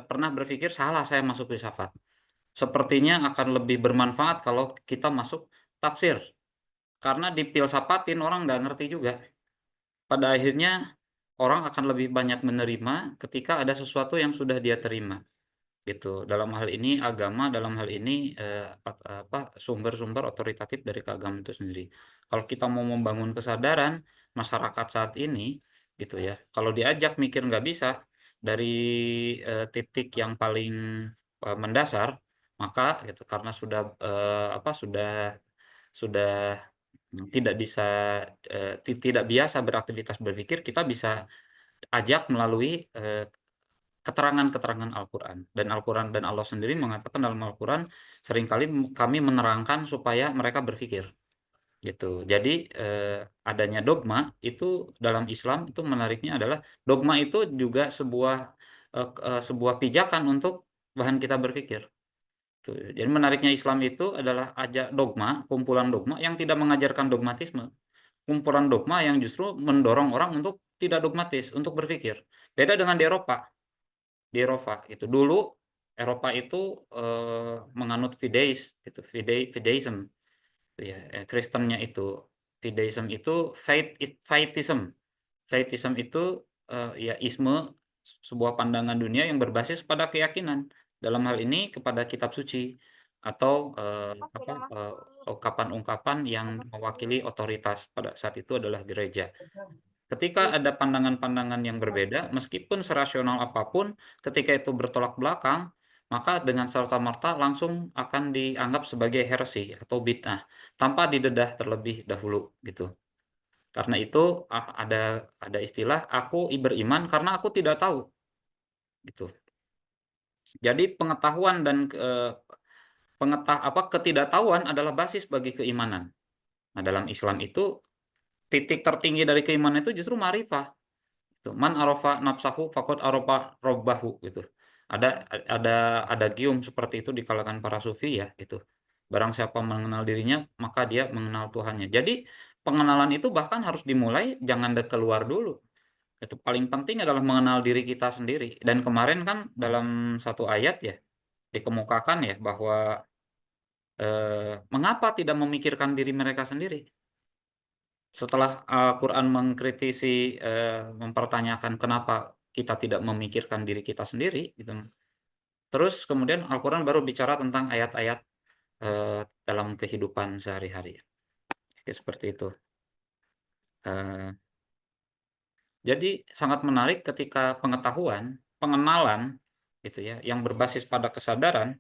pernah berpikir, "Salah saya masuk filsafat. Sepertinya akan lebih bermanfaat kalau kita masuk tafsir." Karena difilsafatin orang nggak ngerti juga. Pada akhirnya orang akan lebih banyak menerima ketika ada sesuatu yang sudah dia terima, gitu. Dalam hal ini agama, dalam hal ini, sumber-sumber otoritatif dari keagamaan itu sendiri. Kalau kita mau membangun kesadaran masyarakat saat ini, gitu ya, kalau diajak mikir nggak bisa dari, titik yang paling, mendasar, maka gitu karena sudah, sudah tidak bisa, tidak biasa beraktivitas berpikir, kita bisa ajak melalui, keterangan-keterangan Al-Quran. Dan Al-Quran dan Allah sendiri mengatakan dalam Al-Quran, seringkali kami menerangkan supaya mereka berpikir, gitu. Jadi, adanya dogma itu dalam Islam itu menariknya adalah dogma itu juga sebuah pijakan untuk bahan kita berpikir, tuh. Jadi menariknya Islam itu adalah dogma, kumpulan dogma yang tidak mengajarkan dogmatisme. Kumpulan dogma yang justru mendorong orang untuk tidak dogmatis, untuk berpikir. Beda dengan di Eropa. Di Eropa itu dulu Eropa itu, menganut gitu, fideism gitu ya, Kristennya itu. Fideism itu faithism. Faithism itu, ya isme, sebuah pandangan dunia yang berbasis pada keyakinan. Dalam hal ini kepada kitab suci atau, ungkapan-ungkapan yang mewakili otoritas, pada saat itu adalah gereja. Ketika ada pandangan-pandangan yang berbeda, meskipun serasional apapun, ketika itu bertolak belakang, maka dengan serta-merta langsung akan dianggap sebagai heresy atau bid'ah, tanpa didedah terlebih dahulu, gitu. Karena itu, ada istilah, "Aku beriman karena aku tidak tahu." Gitu. Jadi pengetahuan dan, ketidaktahuan adalah basis bagi keimanan. Nah, dalam Islam itu, titik tertinggi dari keimanan itu justru ma'rifah. Tuh, man arafa nafsahu faqad arafa rabbahu gitu. Ada gium seperti itu di kalangan para sufi ya gitu. Barang siapa mengenal dirinya, maka dia mengenal Tuhannya. Jadi, pengenalan itu bahkan harus dimulai jangan keluar dulu. Itu paling penting adalah mengenal diri kita sendiri. Dan kemarin kan dalam satu ayat ya, dikemukakan ya bahwa, mengapa tidak memikirkan diri mereka sendiri? Setelah Al-Quran mengkritisi, mempertanyakan kenapa kita tidak memikirkan diri kita sendiri gitu. Terus kemudian Al-Quran baru bicara tentang ayat-ayat, dalam kehidupan sehari-hari. Ya seperti itu. Eee, jadi sangat menarik ketika pengetahuan, pengenalan gitu ya, yang berbasis pada kesadaran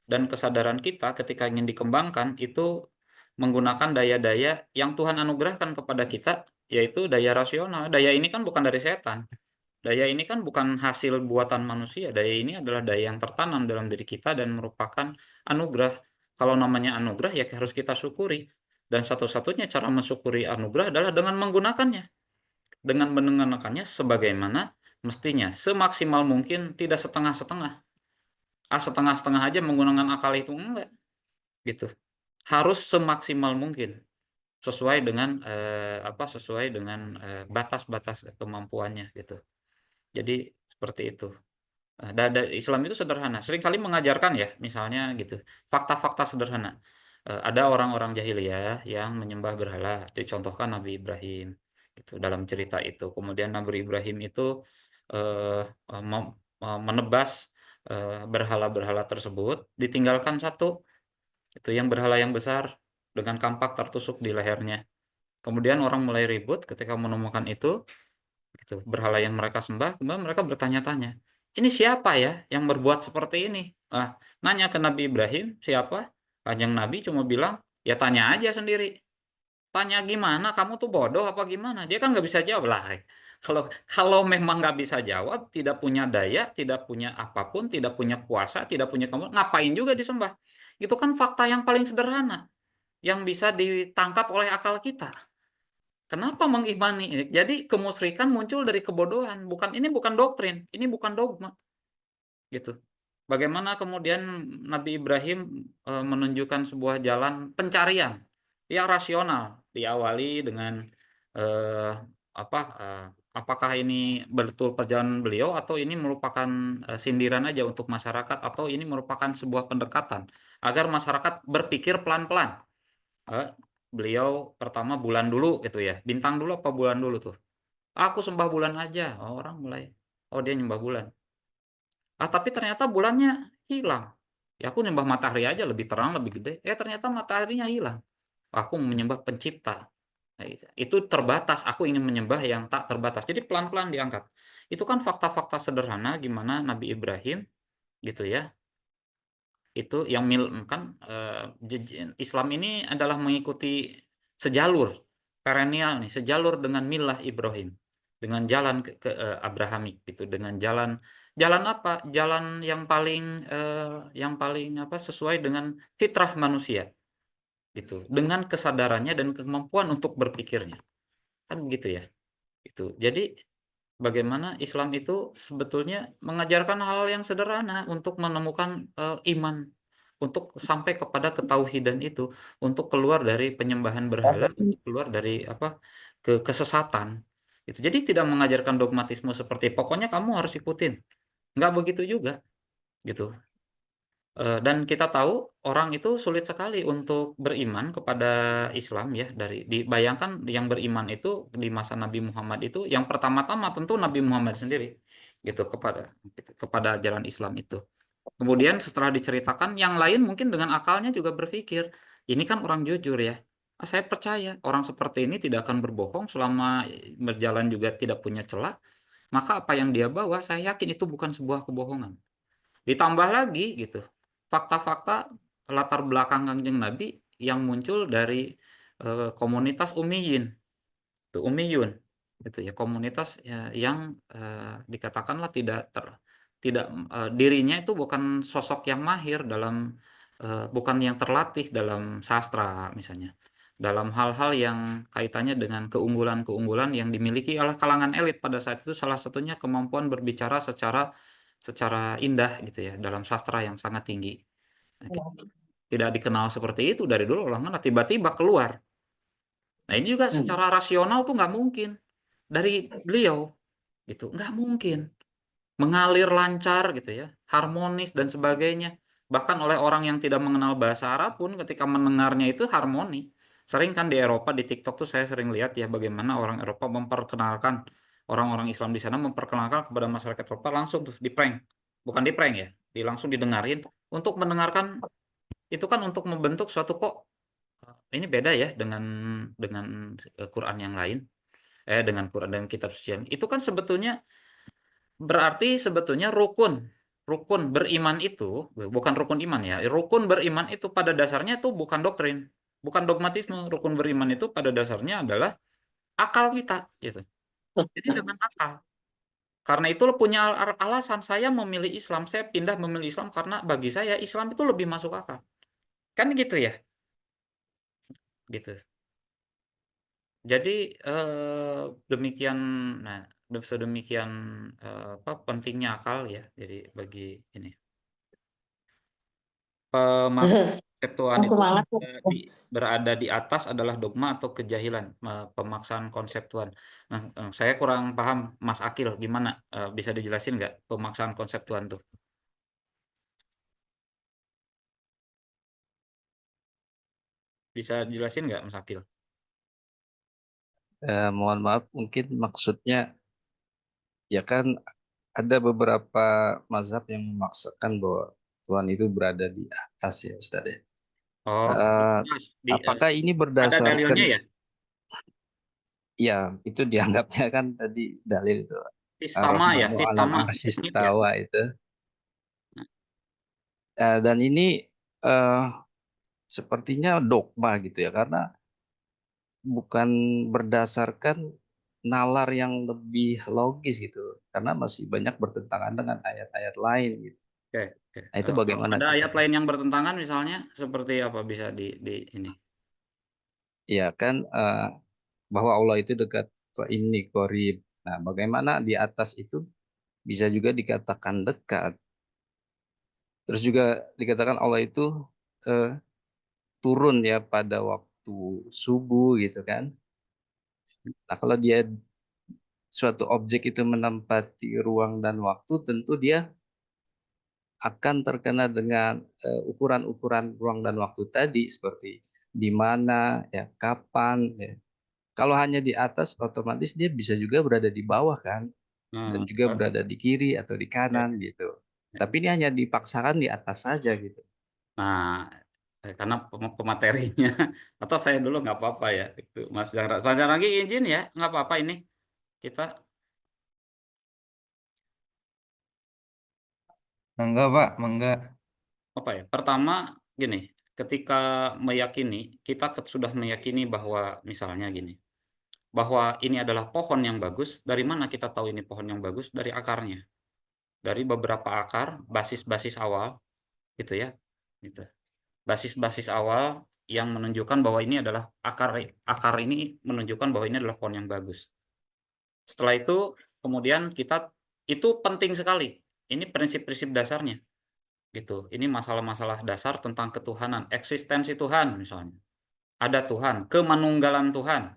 dan kesadaran kita ketika ingin dikembangkan itu menggunakan daya-daya yang Tuhan anugerahkan kepada kita, yaitu daya rasional. Daya ini kan bukan dari setan. Daya ini kan bukan hasil buatan manusia, daya ini adalah daya yang tertanam dalam diri kita dan merupakan anugerah. Kalau namanya anugerah ya harus kita syukuri. Dan satu-satunya cara mensyukuri anugerah adalah dengan menggunakannya. Dengan menggunakannya sebagaimana mestinya, semaksimal mungkin, tidak setengah-setengah. Setengah-setengah aja menggunakan akal itu enggak, gitu. Harus semaksimal mungkin, sesuai dengan, batas-batas kemampuannya, gitu. Jadi seperti itu. Islam itu sederhana, seringkali mengajarkan ya, misalnya gitu, fakta-fakta sederhana. Ada orang-orang jahiliyah yang menyembah berhala, dicontohkan Nabi Ibrahim, gitu, dalam cerita itu. Kemudian Nabi Ibrahim itu, eee, eee, mem menebas, berhala-berhala tersebut, ditinggalkan satu, itu yang berhala yang besar, dengan kampak tertusuk di lehernya. Kemudian orang mulai ribut ketika menemukan itu, gitu, berhala yang mereka sembah, kemudian mereka bertanya-tanya, "Ini siapa ya yang berbuat seperti ini?" Nanya ke Nabi Ibrahim, "Siapa?" Kanjeng Nabi cuma bilang, "Ya tanya aja sendiri." "Tanya gimana? Kamu tuh bodoh apa gimana?" Dia kan nggak bisa jawab. Lah, kalau kalau memang nggak bisa jawab, tidak punya daya, tidak punya apapun, tidak punya kuasa, tidak punya kamu, ngapain juga disembah? Itu kan fakta yang paling sederhana, yang bisa ditangkap oleh akal kita. Kenapa mengimani? Jadi kemusyrikan muncul dari kebodohan, bukan doktrin, ini bukan dogma, gitu. Bagaimana kemudian Nabi Ibrahim, menunjukkan sebuah jalan pencarian yang rasional, diawali dengan, eee, apa, apakah ini betul perjalanan beliau atau ini merupakan sindiran aja untuk masyarakat atau ini merupakan sebuah pendekatan agar masyarakat berpikir pelan-pelan. Eh, Beliau pertama bulan dulu gitu ya, bintang dulu apa bulan dulu tuh? Aku sembah bulan aja. Oh, orang mulai, oh dia nyembah bulan. Tapi ternyata bulannya hilang. Ya aku nyembah matahari aja lebih terang, lebih gede. Ternyata mataharinya hilang. Aku menyembah pencipta. Nah, itu terbatas. Aku ingin menyembah yang tak terbatas. Jadi pelan-pelan diangkat. Itu kan fakta-fakta sederhana gimana Nabi Ibrahim gitu ya. Itu yang kan Islam ini adalah mengikuti sejalur perennial nih, sejalur dengan milah Ibrahim, dengan jalan Abrahamik gitu, dengan jalan jalan apa? Jalan yang paling apa sesuai dengan fitrah manusia gitu, dengan kesadarannya dan kemampuan untuk berpikirnya. Kan begitu ya. Itu. Jadi bagaimana Islam itu sebetulnya mengajarkan hal yang sederhana untuk menemukan iman, untuk sampai kepada ketauhidan itu, untuk keluar dari penyembahan berhala, untuk keluar dari apa kesesatan. Itu. Jadi tidak mengajarkan dogmatisme seperti pokoknya kamu harus ikutin. Nggak begitu juga, gitu. Dan kita tahu orang itu sulit sekali untuk beriman kepada Islam ya dibayangkan yang beriman itu di masa Nabi Muhammad itu yang pertama-tama tentu Nabi Muhammad sendiri gitu kepada ajaran Islam itu. Kemudian setelah diceritakan yang lain mungkin dengan akalnya juga berpikir ini kan orang jujur ya. Saya percaya orang seperti ini tidak akan berbohong selama berjalan juga tidak punya celah. Maka apa yang dia bawa saya yakin itu bukan sebuah kebohongan. Ditambah lagi gitu, fakta-fakta latar belakang Kanjeng Nabi yang muncul dari komunitas Umayyin, tuh Umayyun, gitu ya, komunitas ya, yang dikatakanlah tidak dirinya itu bukan sosok yang mahir dalam bukan yang terlatih dalam sastra misalnya, dalam hal-hal yang kaitannya dengan keunggulan-keunggulan yang dimiliki oleh kalangan elit pada saat itu salah satunya kemampuan berbicara secara secara indah gitu ya dalam sastra yang sangat tinggi. Nah, tidak dikenal seperti itu dari dulu orang mana tiba-tiba keluar. Nah ini juga secara rasional tuh nggak mungkin dari beliau gitu nggak mungkin mengalir lancar gitu ya harmonis dan sebagainya bahkan oleh orang yang tidak mengenal bahasa Arab pun ketika mendengarnya itu harmoni. Sering kan di Eropa di TikTok tuh saya sering lihat ya bagaimana orang Eropa memperkenalkan orang-orang Islam di sana memperkenalkan kepada masyarakat Eropa langsung tuh di prank bukan di prank ya langsung didengarin untuk mendengarkan itu kan untuk membentuk suatu kok ini beda ya dengan Quran yang lain dengan Quran dan kitab suci itu kan sebetulnya berarti sebetulnya rukun rukun beriman itu bukan rukun iman ya rukun beriman itu pada dasarnya itu bukan doktrin bukan dogmatisme rukun beriman itu pada dasarnya adalah akal kita gitu jadi dengan akal karena itu lo punya alasan saya memilih Islam saya pindah memilih Islam karena bagi saya Islam itu lebih masuk akal kan gitu ya gitu. Jadi demikian, nah sedemikian apa pentingnya akal ya. Jadi bagi ini pemaknaan konseptual Aku itu banget. berada di atas adalah dogma atau kejahilan pemaksaan konseptual. Nah, saya kurang paham Mas Akil gimana bisa dijelasin nggak pemaksaan konseptual tuh? Bisa dijelasin nggak Mas Akil? Mohon maaf, mungkin maksudnya ya kan ada beberapa mazhab yang memaksakan bahwa Tuhan itu berada di atas ya Ustaz ya. Oh, Eh, Mas, apakah ini ada berdasarkan dalilnya ya? ya itu dianggapnya kan tadi dalil itu Sama ya, Ar-Rahmanu fit alal sama. Ingat ya? arsistawa itu. Dan ini eh, sepertinya dogma gitu ya karena bukan berdasarkan nalar yang lebih logis gitu karena masih banyak bertentangan dengan ayat-ayat lain gitu. Oke, oke. Nah, itu bagaimana Ada tuh ayat Kak? lain yang bertentangan misalnya seperti apa bisa di ini? Ya kan bahwa Allah itu dekat ke ini korib. Nah, bagaimana di atas itu bisa juga dikatakan dekat. Terus juga dikatakan Allah itu eh, turun ya pada waktu subuh gitu kan. Nah, kalau dia suatu objek itu menempati ruang dan waktu, tentu dia akan terkena dengan ukuran-ukuran ruang dan waktu tadi, seperti di mana, ya, kapan, ya. Kalau hanya di atas, otomatis dia bisa juga berada di bawah kan, dan Nah, juga berada di kiri atau di ya, kanan gitu. ya. Tapi ini hanya dipaksakan di atas saja gitu. Nah, karena pematerinya atau saya dulu nggak apa-apa ya itu Mas Zahra. Mas Zahra lagi izin ya, nggak apa-apa ini kita Mangga Pak, mangga. apa ya? Pertama gini, ketika meyakini kita sudah meyakini bahwa misalnya gini, bahwa ini adalah pohon yang bagus. Dari mana kita tahu ini pohon yang bagus? Dari akarnya, dari beberapa akar, basis-basis awal gitu ya, gitu. Basis-basis awal yang menunjukkan bahwa ini adalah akar akar ini menunjukkan bahwa ini adalah pohon yang bagus. Setelah itu kemudian kita itu penting sekali. Ini prinsip-prinsip dasarnya gitu. Ini masalah-masalah dasar tentang ketuhanan, eksistensi Tuhan misalnya. Ada Tuhan, kemanunggalan Tuhan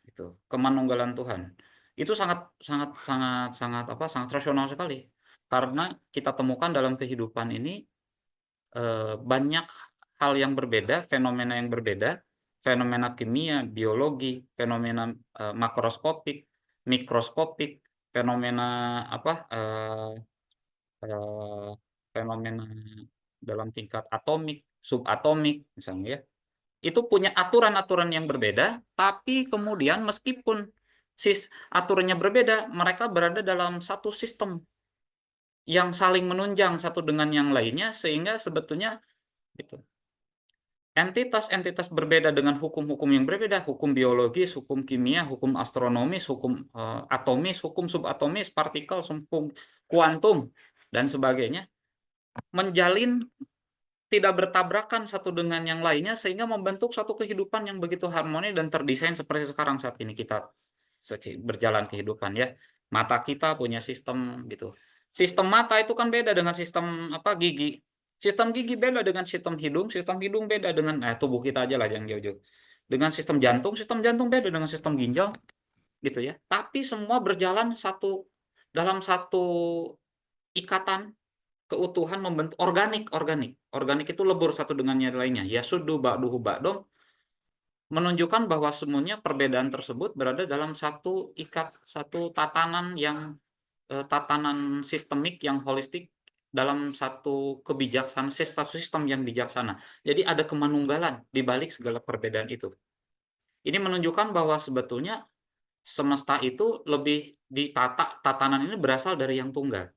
gitu. Kemanunggalan Tuhan. Itu sangat sangat sangat sangat apa? Sangat rasional sekali. Karena kita temukan dalam kehidupan ini banyak hal yang berbeda, fenomena yang berbeda, fenomena kimia, biologi, fenomena makroskopik, mikroskopik, fenomena apa eh, fenomena dalam tingkat atomik, subatomik misalnya ya. Itu punya aturan-aturan yang berbeda, tapi kemudian meskipun aturannya berbeda, mereka berada dalam satu sistem yang saling menunjang satu dengan yang lainnya sehingga sebetulnya gitu. Entitas-entitas berbeda dengan hukum-hukum yang berbeda, hukum biologis, hukum kimia, hukum astronomis, hukum atomis, hukum subatomis, partikel, hukum kuantum, dan sebagainya, menjalin tidak bertabrakan satu dengan yang lainnya sehingga membentuk satu kehidupan yang begitu harmoni dan terdesain seperti sekarang saat ini kita berjalan kehidupan ya. Mata kita punya sistem gitu. Sistem mata itu kan beda dengan sistem apa gigi. Sistem gigi beda dengan sistem hidung beda dengan tubuh kita aja lah yang jauh-jauh. Dengan sistem jantung beda dengan sistem ginjal gitu ya. Tapi semua berjalan dalam satu ikatan keutuhan membentuk organik organik. Organik itu lebur satu dengan yang lainnya. Ya sudu ba'duhu ba'dom menunjukkan bahwa semuanya perbedaan tersebut berada dalam satu tatanan yang tatanan sistemik yang holistik dalam satu kebijaksanaan satu sistem yang bijaksana. Jadi ada kemanunggalan di balik segala perbedaan itu. Ini menunjukkan bahwa sebetulnya semesta itu lebih ditata, tatanan ini berasal dari yang tunggal.